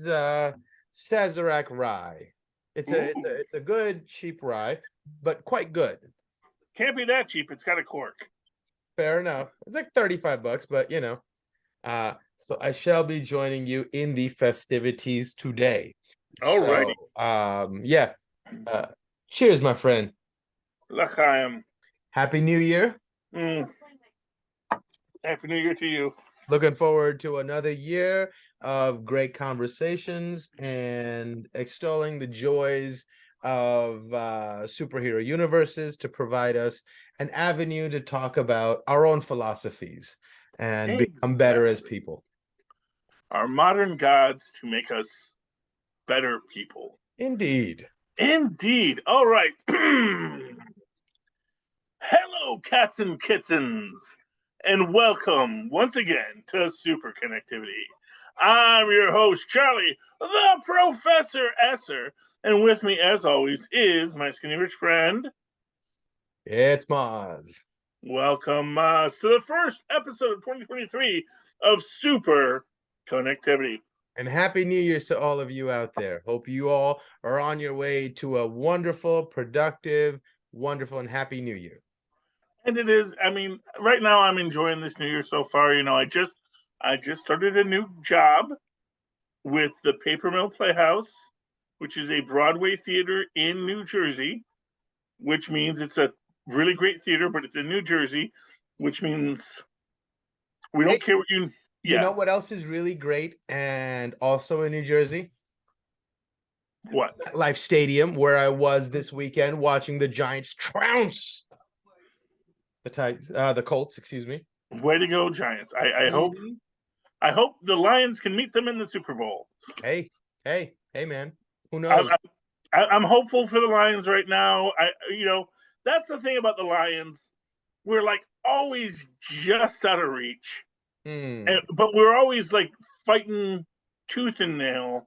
is Sazerac rye. It's a good cheap rye, but quite good. Can't be that cheap. It's got a cork. Fair enough. It's like $35, but so I shall be joining you in the festivities today. Alrighty. Cheers, my friend. L'chaim. Happy New Year. Happy New Year to you. Looking forward to another year of great conversations and extolling the joys of superhero universes to provide us an avenue to talk about our own philosophies and become better as people. Our modern gods to make us better people. Indeed. Indeed. All right. Hello, cats and kittens, and welcome once again to Superconnectivity. I'm your host, Charlie, the Professor Esser, and with me, as always, is my skinny rich friend. It's Mozz. Welcome, Mozz, to the first episode of 2023 of Superconnectivity. And Happy New Year's to all of you out there. Hope you all are on your way to a wonderful, productive, wonderful, and happy New Year. And it is, I mean, right now I'm enjoying this New Year so far. You know, I just started a new job with the Paper Mill Playhouse, which is a Broadway theater in New Jersey, which means it's a really great theater, but it's in New Jersey, which means we don't care what you... You know what else is really great and also in New Jersey? What? Life Stadium, where I was this weekend watching the Giants trounce the Colts, excuse me. Way to go, Giants. I hope the Lions can meet them in the Super Bowl. Hey, man. Who knows? I'm hopeful for the Lions right now. That's the thing about the Lions. We're like always just out of reach. But we're always like fighting tooth and nail.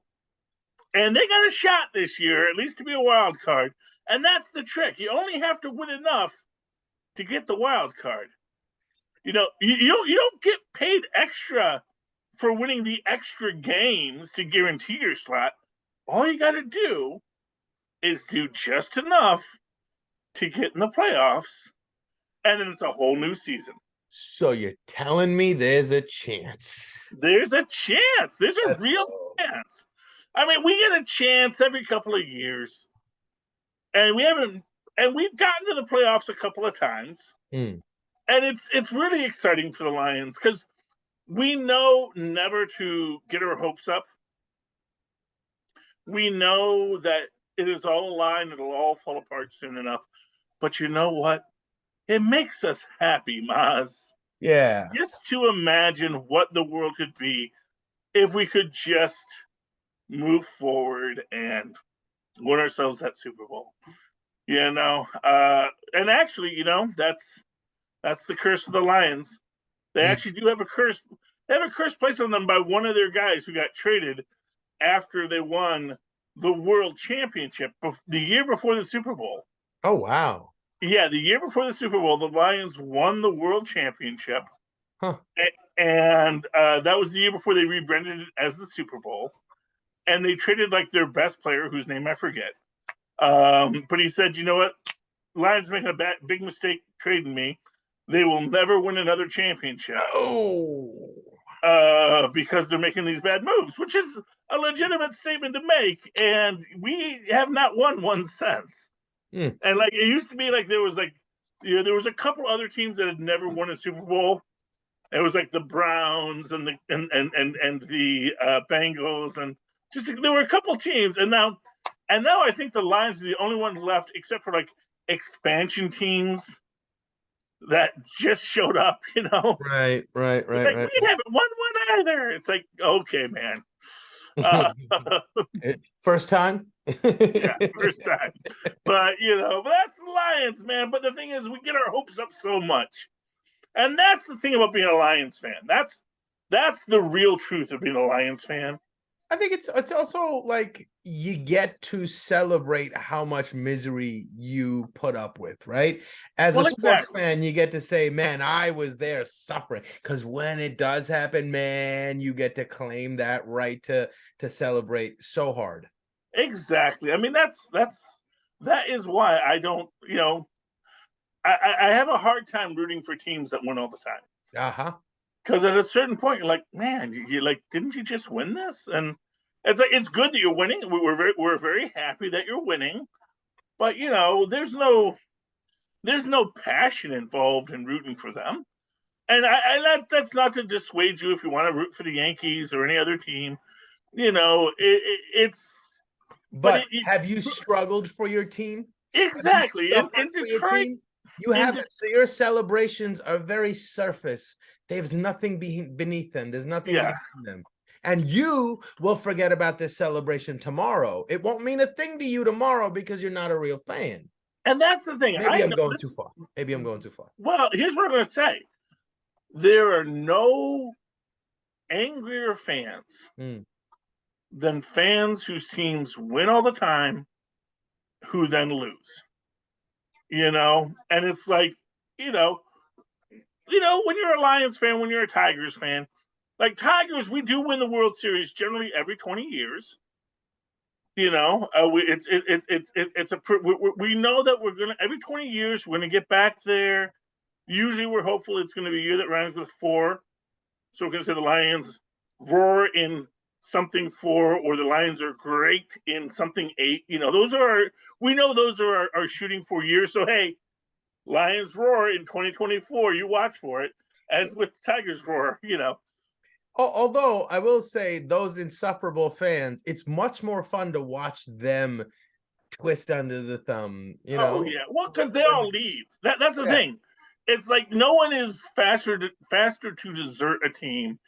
And they got a shot this year, at least to be a wild card. And that's the trick. You only have to win enough to get the wild card. You know, you don't get paid extra for winning the extra games to guarantee your slot. All you got to do is do just enough to get in the playoffs, and then it's a whole new season. So you're telling me there's a chance? There's a chance. There's a real chance. I mean, we get a chance every couple of years, and we've gotten to the playoffs a couple of times, and it's really exciting for the Lions because we know never to get our hopes up. We know that it is all a line; it'll all fall apart soon enough. But you know what? It makes us happy, Mozz. Yeah. Just to imagine what the world could be if we could just move forward and win ourselves that Super Bowl. You know, and actually, you know, that's the curse of the Lions. They actually do have a curse. They have a curse placed on them by one of their guys who got traded after they won the World Championship the year before the Super Bowl. Oh, wow. Yeah, the year before the Super Bowl, the Lions won the World Championship. Huh. And that was the year before they rebranded it as the Super Bowl. And they traded like their best player, whose name I forget. But he said, you know what? Lions making a big mistake trading me. They will never win another championship. Because they're making these bad moves, which is a legitimate statement to make. And we have not won one since. And like it used to be like there was a couple other teams that had never won a Super Bowl. It was like the Browns and the Bengals, and just there were a couple teams, and now I think the Lions are the only one left, except for like expansion teams that just showed up. You know, right. We haven't won one either. It's like, okay, man. First time. Yeah, first time. But that's the Lions, man. But the thing is, we get our hopes up so much, and that's the thing about being a Lions fan. That's the real truth of being a Lions fan. I think it's also like you get to celebrate how much misery you put up with, right? As a Well, sports exactly. fan, you get to say, man, I was there suffering. Because when it does happen, man, you get to claim that right to celebrate so hard. Exactly. I mean, that is why I don't, I have a hard time rooting for teams that win all the time. Uh-huh. Because at a certain point, you're like, man, you like, didn't you just win this? And it's like, it's good that you're winning. We're very happy that you're winning, but there's no passion involved in rooting for them. And that's not to dissuade you if you want to root for the Yankees or any other team. It's but But have you struggled for your team? Have you exactly in suffered for your Detroit. team? You haven't. So your celebrations are very surface. There's nothing beneath them. There's nothing Yeah, behind them. And you will forget about this celebration tomorrow. It won't mean a thing to you tomorrow because you're not a real fan. and that's the thing. Maybe I I'm know going too this. far. Maybe I'm going too far. Well, here's what I'm going to say: there are no angrier fans than fans whose teams win all the time, who then lose. And it's like, when you're a Lions fan, when you're a Tigers fan, like Tigers, we do win the World Series generally every 20 years. We know that we're gonna every 20 years we're gonna get back there. Usually, we're hopeful it's going to be a year that rhymes with 4. So we're going to say the Lions roar in something 4, or the Lions are great in something 8. We know those are our shooting for years. So hey, Lions roar in 2024. You watch for it, as with Tigers roar. Although I will say, those insufferable fans, it's much more fun to watch them twist under the thumb. Oh yeah, well, because they all leave. That's the thing. It's like no one is faster to desert a team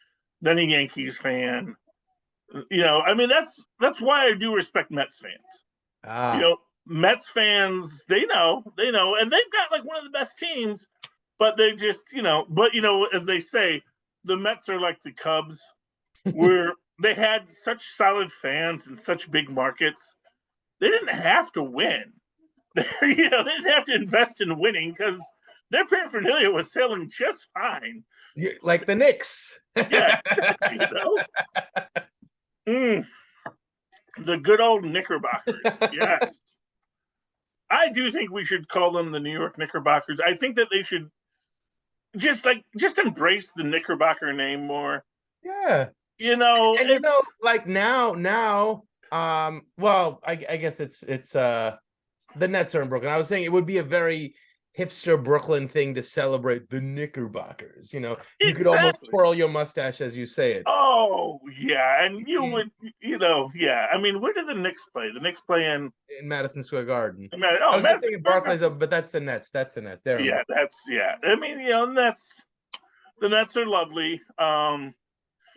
than a Yankees fan. I mean that's why I do respect Mets fans. Ah. Mets fans, they know, and they've got like one of the best teams, but they just, as they say, the Mets are like the Cubs, where they had such solid fans and such big markets. They didn't have to win. They didn't have to invest in winning because their paraphernalia was selling just fine. Like the Knicks. Yeah, exactly. The good old Knickerbockers. Yes. I do think we should call them the New York Knickerbockers. I think that they should just embrace the Knickerbocker name more. Yeah. And it's like now, well, I guess it's the Nets are in Brooklyn. I was saying it would be a very hipster Brooklyn thing to celebrate the Knickerbockers. You could almost exactly. twirl your mustache as you say it. Oh yeah, and you would, yeah. I mean, where did the Knicks play? The Knicks play in Madison Square Garden. I Oh, was just Madison thinking Square Barclays, Garden. but that's the Nets. That's the Nets. There. Yeah, I mean, the Nets are lovely. Used to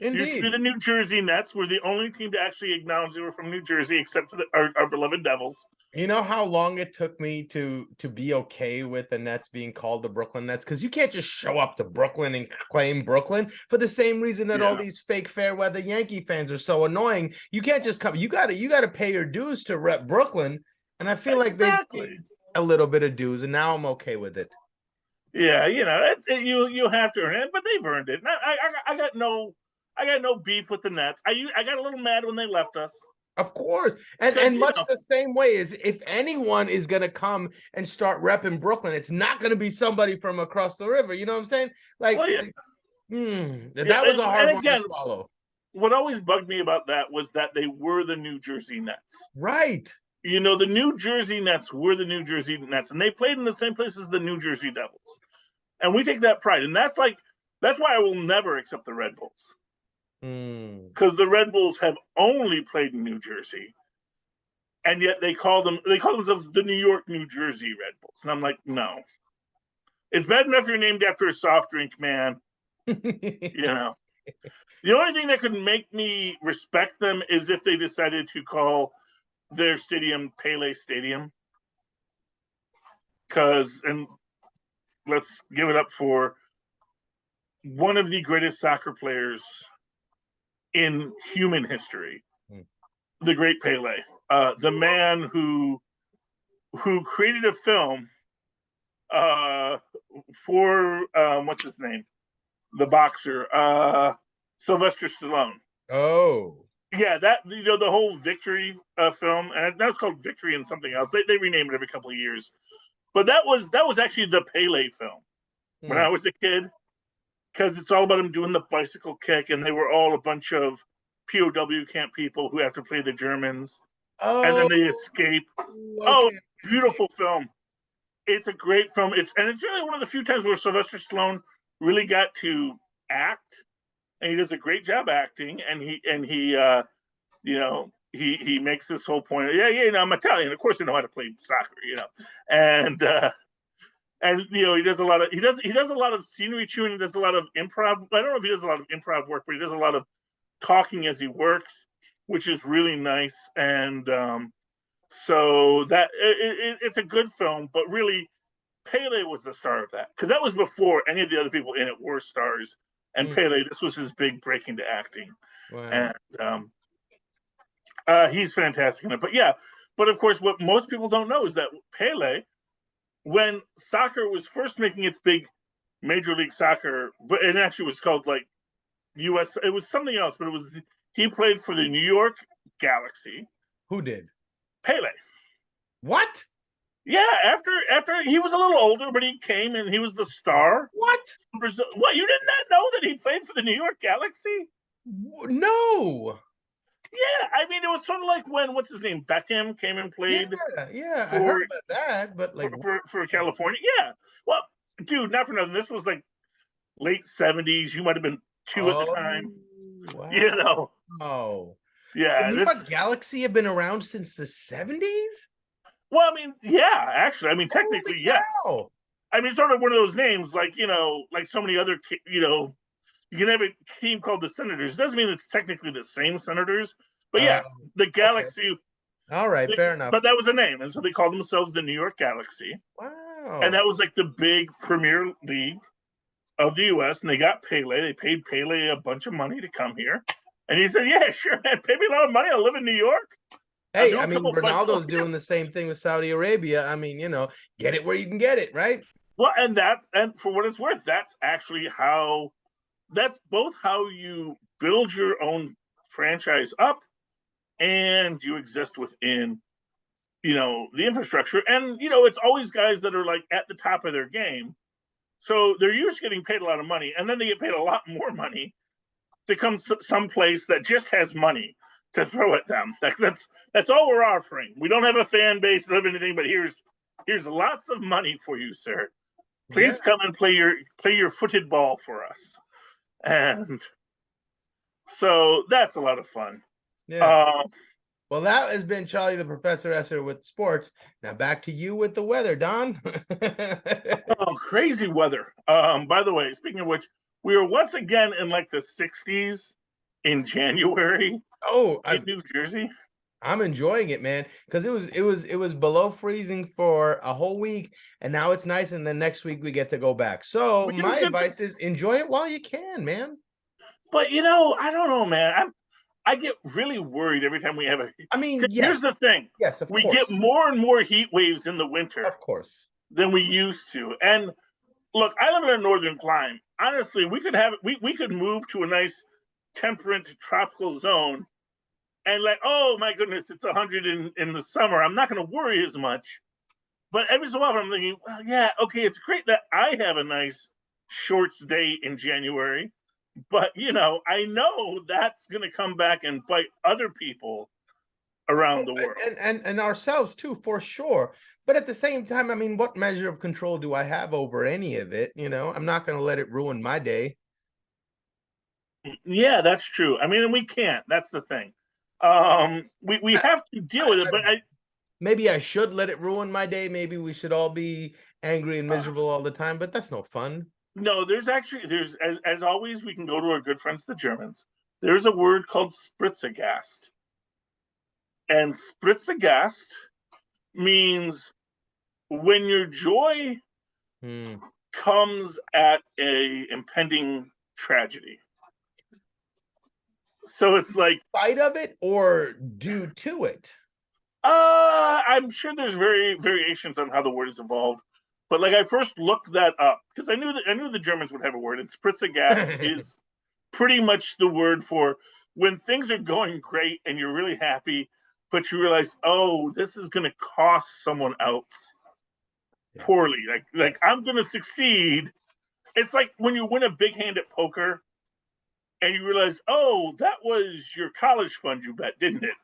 be Indeed. the New Jersey Nets. We're the only team to actually acknowledge they were from New Jersey, except for our beloved Devils. You know how long it took me to be okay with the Nets being called the Brooklyn Nets? Because you can't just show up to Brooklyn and claim Brooklyn for the same reason that all these fake fair weather Yankee fans are so annoying. You can't just come. You gotta pay your dues to rep Brooklyn. And I feel like they've paid a little bit of dues, and now I'm okay with it. Yeah, you have to earn it, but they've earned it. I got no beef with the Nets. I got a little mad when they left us. Of course. And much the same way as if anyone is going to come and start repping Brooklyn, it's not going to be somebody from across the river. You know what I'm saying? Like, that was a hard one to swallow. What always bugged me about that was that they were the New Jersey Nets. Right. The New Jersey Nets were the New Jersey Nets, and they played in the same place as the New Jersey Devils. And we take that pride. And that's why I will never accept the Red Bulls. Because the Red Bulls have only played in New Jersey, and yet they call themselves the New York, New Jersey Red Bulls, and I'm like, no, it's bad enough you're named after a soft drink, man. The only thing that could make me respect them is if they decided to call their stadium Pele Stadium, and let's give it up for one of the greatest soccer players in human history. the great Pele, the man who created a film for what's his name, the boxer, Sylvester Stallone. Oh, yeah, that the whole Victory film, and that's called Victory and something else. They rename it every couple of years, but that was actually the Pele film when I was a kid, because it's all about him doing the bicycle kick, and they were all a bunch of POW camp people who have to play the Germans, and then they escape. Oh, beautiful film! It's a great film. It's really one of the few times where Sylvester Stallone really got to act, and he does a great job acting. And he makes this whole point. I'm Italian. Of course, I know how to play soccer. And he does a lot of scenery chewing. He does a lot of improv. I don't know if he does a lot of improv work, but he does a lot of talking as he works, which is really nice. And so that it's a good film, but really Pele was the star of that, because that was before any of the other people in it were stars. And Pele, this was his big break into acting. Wow. And he's fantastic in it. But of course, what most people don't know is that Pele, when soccer was first making its big Major League Soccer, but it actually was called like US, it was something else, but he played for the New York Galaxy. Who did? Pele. What? Yeah, after he was a little older, but he came and he was the star. What? Brazil. What, you did not know that he played for the New York Galaxy? No. Yeah, I mean, it was sort of like when what's his name, Beckham came and played. Yeah, I heard about that, but like for California. Yeah, well, dude, not for nothing. This was like late '70s. You might have been 2 at the time. Wow. Oh, yeah. The New York Galaxy have been around since the '70s. Well, I mean, yeah, actually, I mean, technically, yes. I mean, it's sort of one of those names, like like so many other, you can have a team called the Senators. Doesn't mean it's technically the same Senators, but yeah, the Galaxy. Okay. All right, fair enough. But that was a name, and so they called themselves the New York Galaxy. Wow. And that was like the big Premier League of the U.S. And they got Pele. They paid Pele a bunch of money to come here, and he said, "Yeah, sure, man, pay me a lot of money. I'll live in New York." Hey, I mean, Ronaldo's doing the same thing with Saudi Arabia. I mean, get it where you can get it, right? Well, and for what it's worth, that's actually that's both how you build your own franchise up, and you exist within, the infrastructure. And, it's always guys that are like at the top of their game. So they're used to getting paid a lot of money, and then they get paid a lot more money to come someplace that just has money to throw at them. That's all we're offering. We don't have a fan base, we don't have anything, but here's lots of money for you, sir. Please come and play your footed ball for us. And so that's a lot of fun. Yeah. Well, that has been Charlie the Professor Esser with sports. Now back to you with the weather, Don. Oh, crazy weather. By the way, speaking of which, we are once again in like the 60s in January. In New Jersey. I'm enjoying it, man, because it was below freezing for a whole week, and now it's nice, and then next week we get to go back. So my advice is enjoy it while you can, man. But I don't know, man. I get really worried every time we have a. I mean, here's the thing. Yes, of course. We get more and more heat waves in the winter, of course, than we used to. And look, I live in a northern climate. Honestly, we could move to a nice temperate tropical zone. And like, oh my goodness, it's 100 in the summer. I'm not going to worry as much. But every so often I'm thinking, well, yeah, okay, it's great that I have a nice shorts day in January. But, I know that's going to come back and bite other people around the world. And ourselves too, for sure. But at the same time, I mean, what measure of control do I have over any of it? I'm not going to let it ruin my day. Yeah, that's true. I mean, and we can't. That's the thing. We have to deal with it, but maybe I should let it ruin my day. Maybe we should all be angry and miserable all the time, but that's no fun. No, there's as always, we can go to our good friends, the Germans. There's a word called Spritzegast. And Spritzegast means when your joy comes at a impending tragedy. So it's like, spite of it or due to it? I'm sure there's variations on how the word is evolved, but like I first looked that up because I knew the Germans would have a word, and Spritzagast is pretty much the word for when things are going great and you're really happy, but you realize, oh, this is going to cost someone else poorly. Like I'm going to succeed. It's like when you win a big hand at poker and you realize, oh, that was your college fund you bet, didn't it?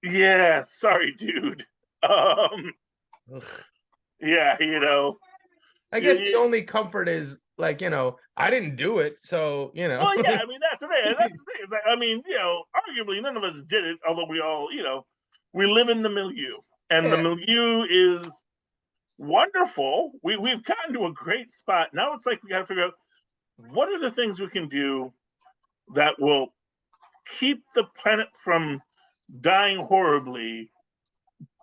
Yeah, sorry, dude. Yeah, I guess the only comfort is like, I didn't do it, so Well, yeah, I mean that's the thing. That's the thing. It's like, I mean, arguably none of us did it, although we all, we live in the milieu, and the milieu is wonderful. We've gotten to a great spot. Now it's like we got to figure out what are the things we can do that will keep the planet from dying horribly,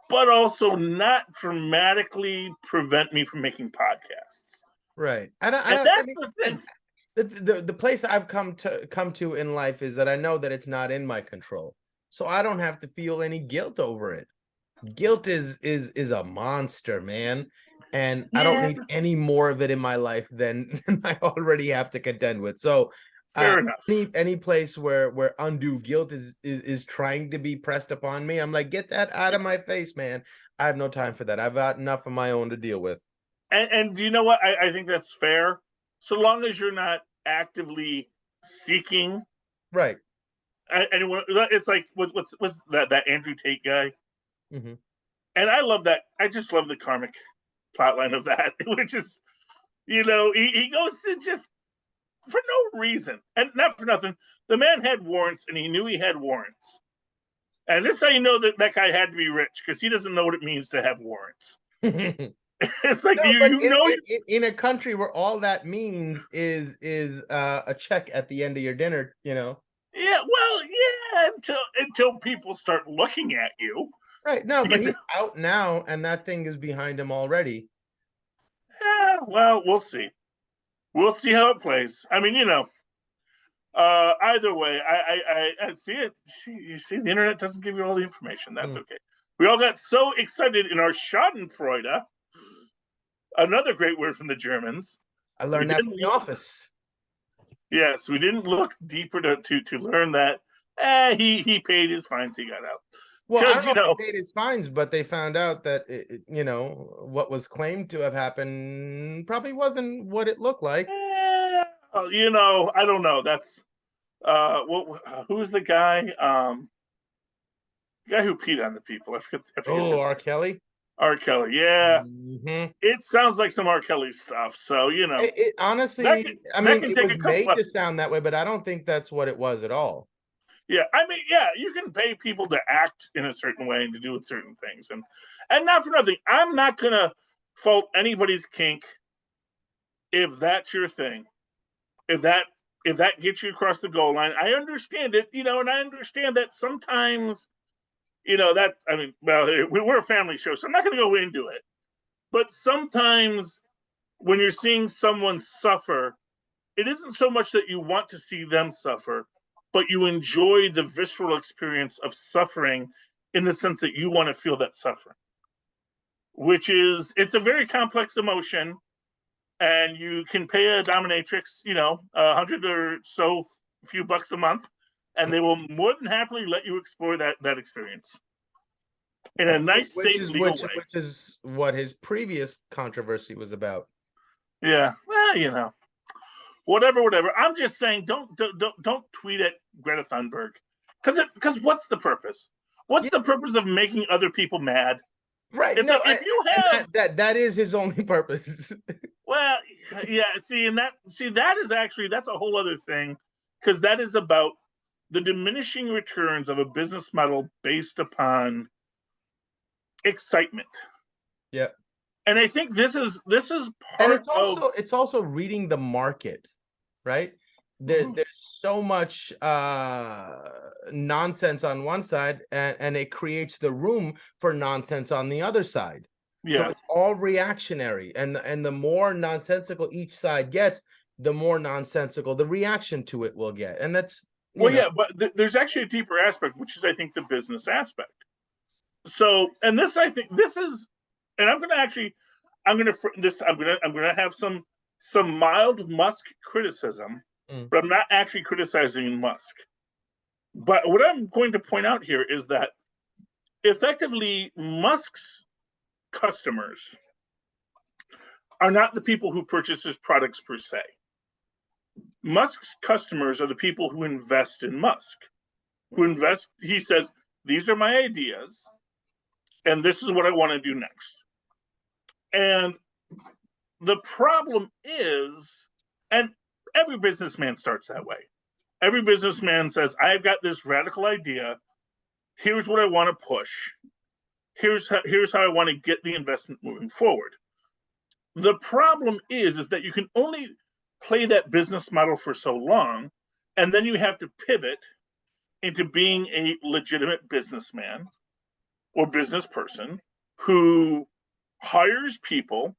but also not dramatically prevent me from making podcasts. Right. That's the thing. The place I've come to in life is that I know that it's not in my control, so I don't have to feel any guilt over it. Guilt is a monster, man, and I don't need any more of it in my life than I already have to contend with. So fair enough. Any place where undue guilt is trying to be pressed upon me, I'm like, get that out of my face, man. I have no time for that. I've got enough of my own to deal with. And do you know what? I think that's fair. So long as you're not actively seeking. Right. Anyone, it's like, what's that Andrew Tate guy? Mm-hmm. And I love that. I just love the karmic plotline of that, which is, he goes to just for no reason. And not for nothing. The man had warrants and he knew he had warrants. And this is how you know that guy had to be rich, because he doesn't know what it means to have warrants. It's like in a country where all that means is a check at the end of your dinner, Yeah, well, yeah, until people start looking at you. Right. No, but he's out now, and that thing is behind him already. Yeah, well, we'll see. We'll see how it plays. I mean, either way, I see it. You see, the internet doesn't give you all the information. That's okay. We all got so excited in our Schadenfreude. Another great word from the Germans. I learned that in the office. Yes, we didn't look deeper to learn that. He paid his fines. He got out. Well, I don't know if he paid his fines, but they found out that what was claimed to have happened probably wasn't what it looked like. I don't know. That's who's the guy? The guy who peed on the people. I forget. R. Kelly. R. Kelly, yeah. Mm-hmm. It sounds like some R. Kelly stuff. So it honestly, it was made to sound that way, but I don't think that's what it was at all. Yeah, I mean, yeah, you can pay people to act in a certain way and to do certain things, and not for nothing. I'm not gonna fault anybody's kink if that's your thing. If that gets you across the goal line, I understand it. And I understand that sometimes. We're a family show, so I'm not going to go into it. But sometimes when you're seeing someone suffer, it isn't so much that you want to see them suffer, but you enjoy the visceral experience of suffering in the sense that you want to feel that suffering, it's a very complex emotion. And you can pay a dominatrix, $100 or so, a few bucks a month, and they will more than happily let you explore that experience in a nice, safe, legal way. Which is what his previous controversy was about. Yeah, well, whatever. I'm just saying, don't tweet at Greta Thunberg, because what's the purpose? What's the purpose of making other people mad? Right. If you have that is his only purpose. Well, yeah. That is actually, that's a whole other thing, because that is about the diminishing returns of a business model based upon excitement. Yeah. And I think this is part and it's also reading the market, right? There's so much nonsense on one side, and it creates the room for nonsense on the other side. Yeah. So it's all reactionary, and the more nonsensical each side gets, the more nonsensical the reaction to it will get. And that's Well, yeah, but there's actually a deeper aspect, which is, I think, the business aspect. So, and this, I think, this is, and I'm gonna have some mild Musk criticism, but I'm not actually criticizing Musk. But what I'm going to point out here is that effectively Musk's customers are not the people who purchase his products per se. Musk's customers are the people who invest in Musk. He says, these are my ideas, and this is what I want to do next. And the problem is, and every businessman starts that way. Every businessman says, I've got this radical idea. Here's what I want to push. Here's how I want to get the investment moving forward. The problem is that you can only play that business model for so long, and then you have to pivot into being a legitimate businessman or business person who hires people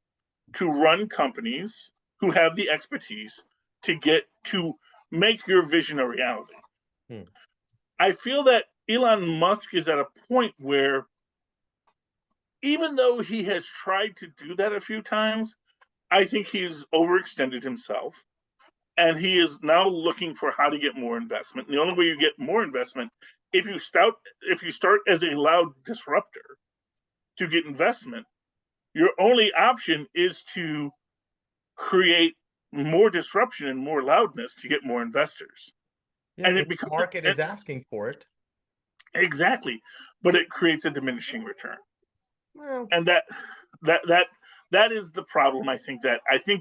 to run companies who have the expertise to make your vision a reality. I feel that Elon Musk is at a point where, even though he has tried to do that a few times, I think he's overextended himself, and he is now looking for how to get more investment. And the only way you get more investment, if you start as a loud disruptor to get investment, your only option is to create more disruption and more loudness to get more investors. Yeah, and the market is asking for it. Exactly, but it creates a diminishing return. Well, and that is the problem. I think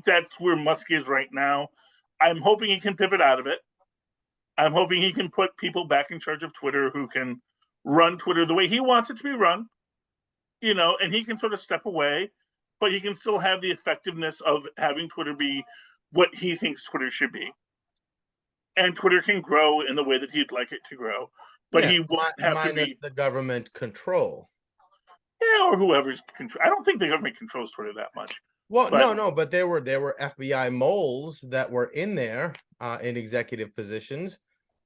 that's where Musk is right now. I'm hoping he can pivot out of it. I'm hoping he can put people back in charge of Twitter who can run Twitter the way he wants it to be run, and he can sort of step away, but he can still have the effectiveness of having Twitter be what he thinks Twitter should be. And Twitter can grow in the way that he'd like it to grow, but he won't have to be the government control. Yeah, or whoever's control. I don't think the government controls Twitter that much. Well, no, but there were FBI moles that were in there in executive positions.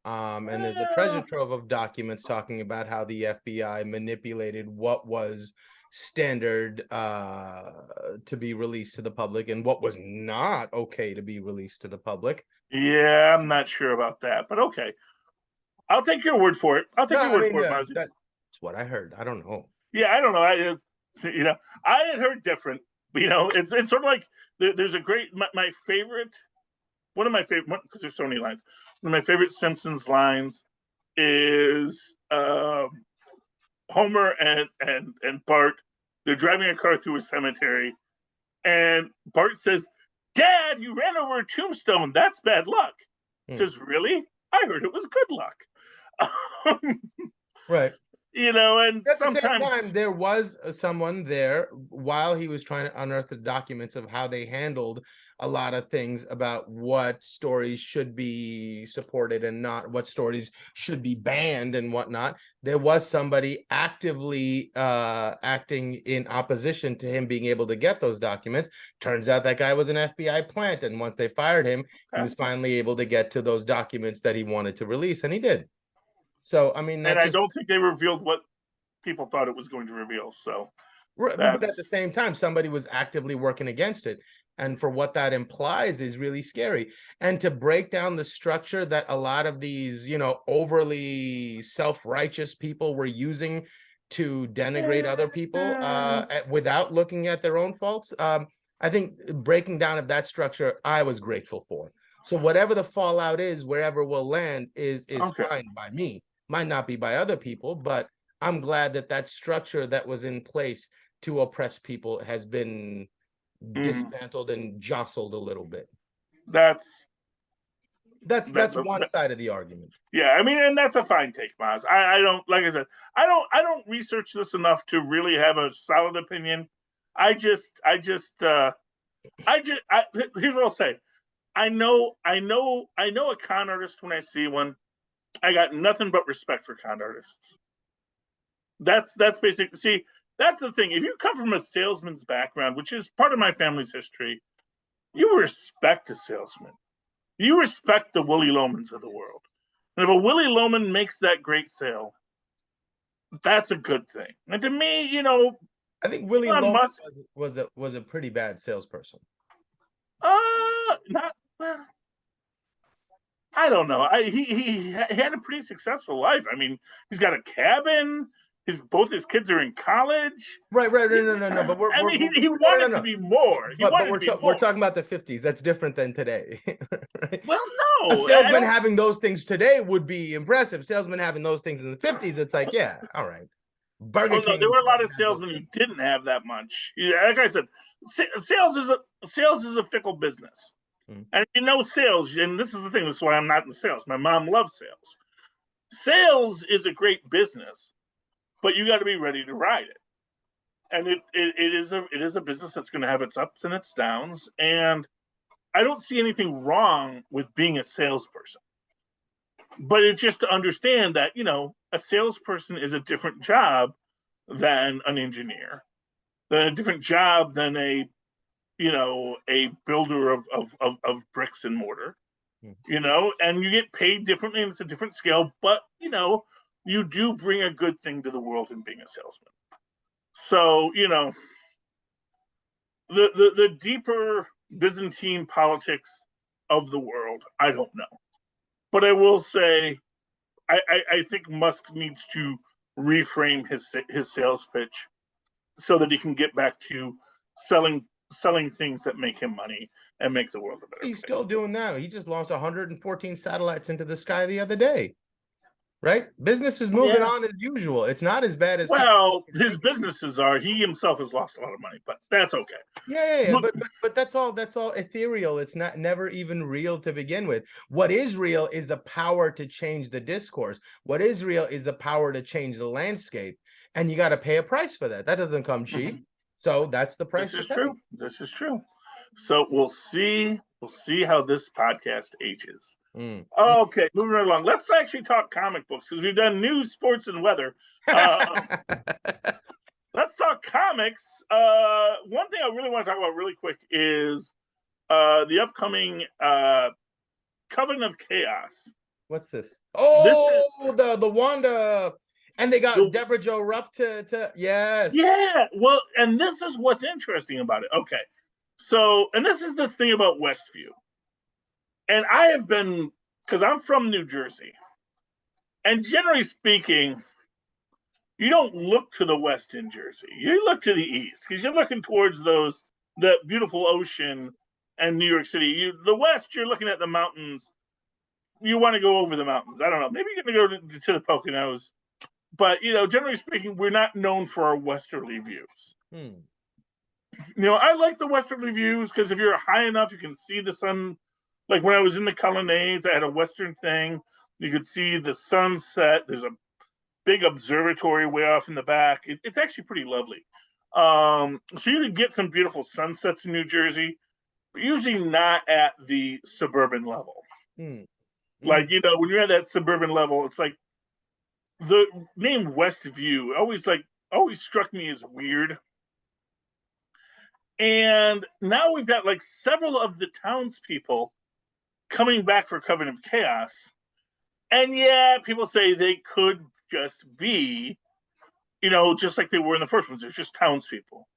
And there's a treasure trove of documents talking about how the FBI manipulated what was standard to be released to the public and what was not okay to be released to the public. Yeah, I'm not sure about that, but okay. I'll take your word for it. I'll take your word for it, Mozz. That's what I heard. I don't know. Yeah, I don't know. I had heard different. It's sort of like there's a great my favorite. One of my favorite, because there's so many lines. One of my favorite Simpsons lines is Homer and Bart. They're driving a car through a cemetery, and Bart says, "Dad, you ran over a tombstone. That's bad luck." Says, "Really? I heard it was good luck." Right. And at sometimes the same time, there was someone there while he was trying to unearth the documents of how they handled a lot of things about what stories should be supported and not, what stories should be banned and whatnot. There was somebody actively acting in opposition to him being able to get those documents. Turns out that guy was an FBI plant, and once they fired him, he was finally able to get to those documents that he wanted to release, and he did. So, I mean, I don't think they revealed what people thought it was going to reveal. So, but at the same time, somebody was actively working against it. And for what that implies is really scary. And to break down the structure that a lot of these, overly self-righteous people were using to denigrate other people without looking at their own faults. I think breaking down of that structure, I was grateful for. So whatever the fallout is, wherever we'll land is fine by me. Might not be by other people, but I'm glad that structure that was in place to oppress people has been dismantled and jostled a little bit. That's one side of the argument. Yeah, I mean, and that's a fine take, Mozz. I don't, like I said, I don't research this enough to really have a solid opinion. Here's what I'll say. I know a con artist when I see one. I got nothing but respect for con artists. That's basically, see, that's the thing. If you come from a salesman's background, which is part of my family's history, you respect a salesman. You respect the Willy Lomans of the world. And if a Willy Loman makes that great sale, that's a good thing. And to me, I think Willy Elon Loman Musk was a pretty bad salesperson. not I don't know. He had a pretty successful life. I mean, he's got a cabin. Both his kids are in college. Right. No. But he wanted to be more. We're talking about the 50s. That's different than today. Right? Well, no. A salesman having those things today would be impressive. Salesman having those things in the 50s, it's like, yeah, all right. Burger King. There were a lot of salesmen who didn't have that much. Like I said, sales is a fickle business. And sales, and this is the thing, this is why I'm not in sales. My mom loves sales. Sales is a great business, but you got to be ready to ride it. And it is a business that's going to have its ups and its downs. And I don't see anything wrong with being a salesperson. But it's just to understand that, a salesperson is a different job than an engineer, than a different job than a builder of bricks and mortar, and you get paid differently and it's a different scale, but you do bring a good thing to the world in being a salesman. So, the deeper Byzantine politics of the world, I don't know. But I will say, I think Musk needs to reframe his sales pitch so that he can get back to selling things that make him money and make the world a better place. He's still doing that. He just launched 114 satellites into the sky the other day. Right? Business is moving on as usual. It's not as bad as his businesses are. He himself has lost a lot of money, but that's okay. Yeah. But that's all ethereal. It's never even real to begin with. What is real is the power to change the discourse. What is real is the power to change the landscape. And you got to pay a price for that. That doesn't come cheap. Mm-hmm. So that's the price. This is true. So we'll see how this podcast ages. Okay, moving right along. Let's actually talk comic books because we've done news, sports, and weather. Let's talk comics. One thing I really want to talk about really quick is the upcoming Coven of Chaos. What's this? Oh, the Wanda. And they got Deborah Jo Rupp to yes. Yeah, well, and this is what's interesting about it. Okay, so, and this is this thing about Westview. And I have been, because I'm from New Jersey, and generally speaking, you don't look to the west in Jersey. You look to the east, because you're looking towards the beautiful ocean and New York City. The west, you're looking at the mountains. You want to go over the mountains. I don't know. Maybe you're going to go to the Poconos. But, generally speaking, we're not known for our westerly views. I like the westerly views because if you're high enough, you can see the sun. Like when I was in the Colonnades, I had a western thing. You could see the sunset. There's a big observatory way off in the back. It's actually pretty lovely. So you could get some beautiful sunsets in New Jersey, but usually not at the suburban level. Like, when you're at that suburban level, it's like the name Westview always struck me as weird. And now we've got like several of the townspeople coming back for Coven of Chaos. And yeah, people say they could just be, just like they were in the first ones. They're just townspeople.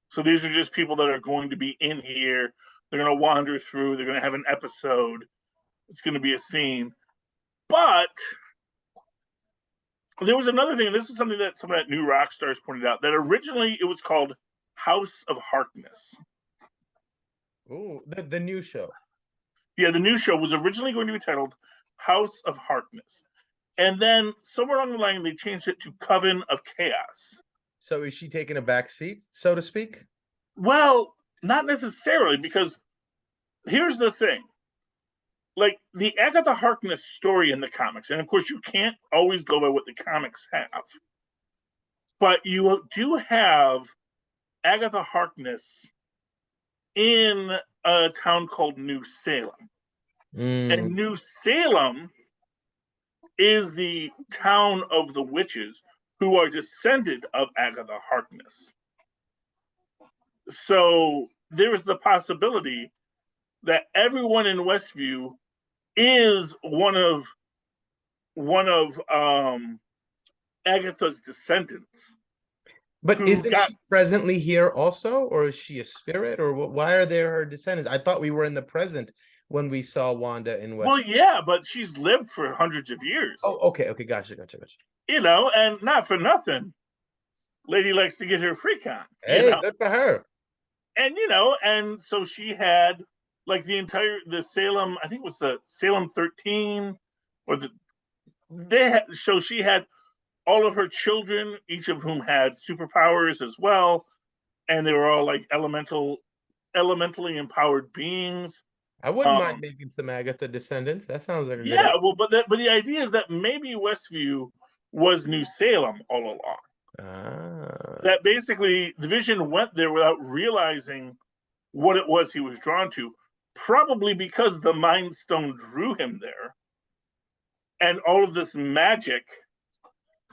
So these are just people that are going to be in here. They're going to wander through. They're going to have an episode. It's going to be a scene. But there was another thing, and this is something that some of that new rock stars pointed out, that originally it was called House of Harkness. Oh, the new show. Yeah, the new show was originally going to be titled House of Harkness. And then somewhere along the line, they changed it to Coven of Chaos. So is she taking a back seat, so to speak? Well, not necessarily, because here's the thing. Like the Agatha Harkness story in the comics, and of course you can't always go by what the comics have, but you do have Agatha Harkness in a town called New Salem. And New Salem is the town of the witches who are descended of Agatha Harkness. So there is the possibility that everyone in Westview is one of one of Agatha's descendants. But isn't she presently here also, or is she a spirit, or why are there her descendants? I thought we were in the present when we saw Wanda in West. Well, yeah, but she's lived for hundreds of years. Oh, okay, gotcha. You know, and not for nothing, lady likes to get her freak on. Hey, good for her. And you know, and so she had like the Salem, I think it was the Salem 13, or so she had all of her children, each of whom had superpowers as well, and they were all like elementally empowered beings. I wouldn't mind making some Agatha descendants. That sounds like a good idea. Well, but the idea is that maybe Westview was New Salem all along. That basically the Vision went there without realizing what it was he was drawn to, probably because the Mind Stone drew him there, and all of this magic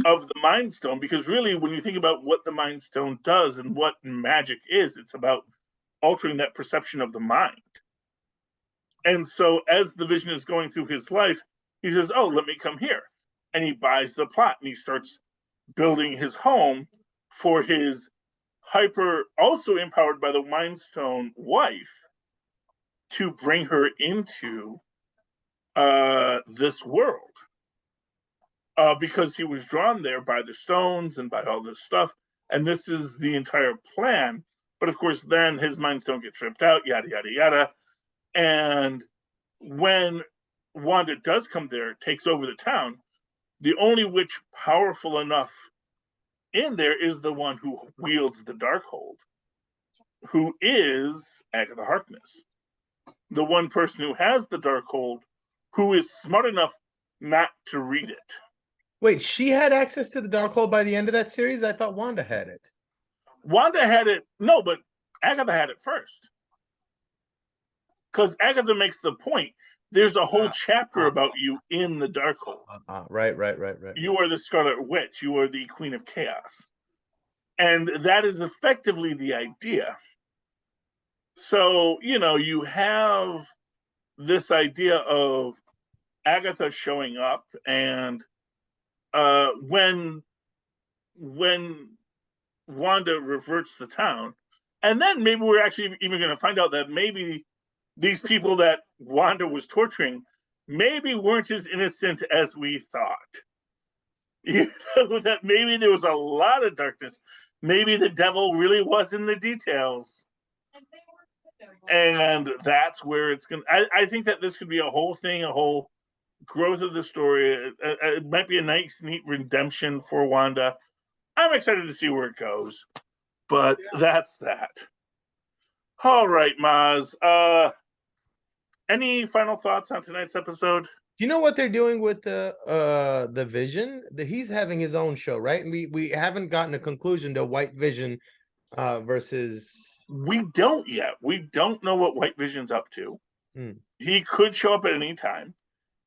of the Mind Stone. Because really, when you think about what the Mind Stone does and what magic is, it's about altering that perception of the mind. And so, as the Vision is going through his life, he says, "Oh, let me come here," and he buys the plot and he starts building his home for his also empowered by the Mind Stone wife, to bring her into this world, because he was drawn there by the stones and by all this stuff, and this is the entire plan. But of course, then his Mind Stone gets ripped out, yada yada yada, and when Wanda does come there, takes over the town, the only witch powerful enough in there is the one who wields the Darkhold, who is Agatha Harkness. The one person who has the Darkhold, who is smart enough not to read it. Wait, she had access to the Darkhold by the end of that series? I thought Wanda had it. Wanda had it, no, but Agatha had it first. Because Agatha makes the point, there's a whole chapter about you in the Darkhold. Right. You are the Scarlet Witch. You are the Queen of Chaos. And that is effectively the idea. So, you know, you have this idea of Agatha showing up, and when Wanda reverts the town, and then maybe we're actually even going to find out that maybe these people that Wanda was torturing maybe weren't as innocent as we thought. You know, that maybe there was a lot of darkness. Maybe the devil really was in the details. And that's where it's going to... I think that this could be a whole thing, a whole growth of the story. It might be a nice, neat redemption for Wanda. I'm excited to see where it goes. But that's that. All right, Mozz. Any final thoughts on tonight's episode? Do you know what they're doing with the Vision? He's having his own show, right? And we haven't gotten a conclusion to White Vision versus... We don't yet. We don't know what White Vision's up to. He could show up at any time.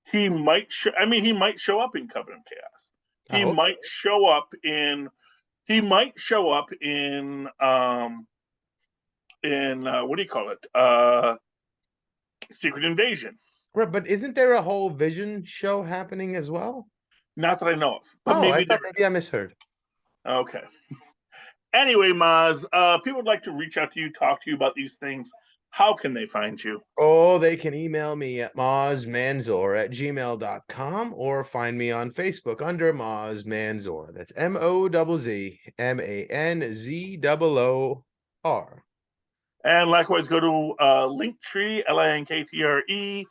He might he might show up in Coven of Chaos. He might show up in what do you call it? Secret Invasion. Right, but isn't there a whole Vision show happening as well? Not that I know of. But maybe I misheard. Okay. Anyway, Mozz, people would like to reach out to you, talk to you about these things. How can they find you? Oh, they can email me at mozzmanzor@gmail.com or find me on Facebook under Mozz Manzor. That's MOZZMANZOOR. And likewise, go to Linktree, LINKTRE,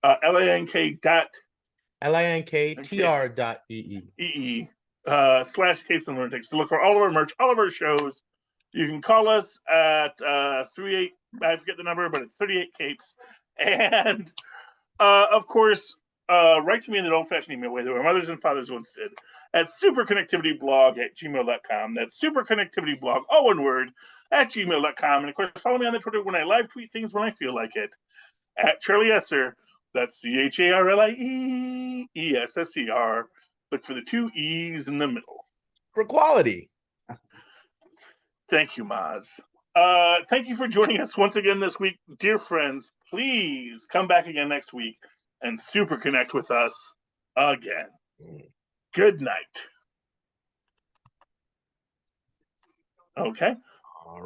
LINKTR.EE. /CapesandLunatics to look for all of our merch, all of our shows. You can call us at 38, I forget the number, but it's 38 Capes. And of course, write to me in the old-fashioned email way that our mothers and fathers once did at superconnectivityblog@gmail.com. That's superconnectivityblog, all one word, @gmail.com. And of course, follow me on the Twitter when I live tweet things when I feel like it. At Charlie Esser, that's CharlieEssser. Look for the 2 E's in the middle. For quality. Thank you, Mozz. Thank you for joining us once again this week. Dear friends, please come back again next week and super connect with us again. Good night. Okay.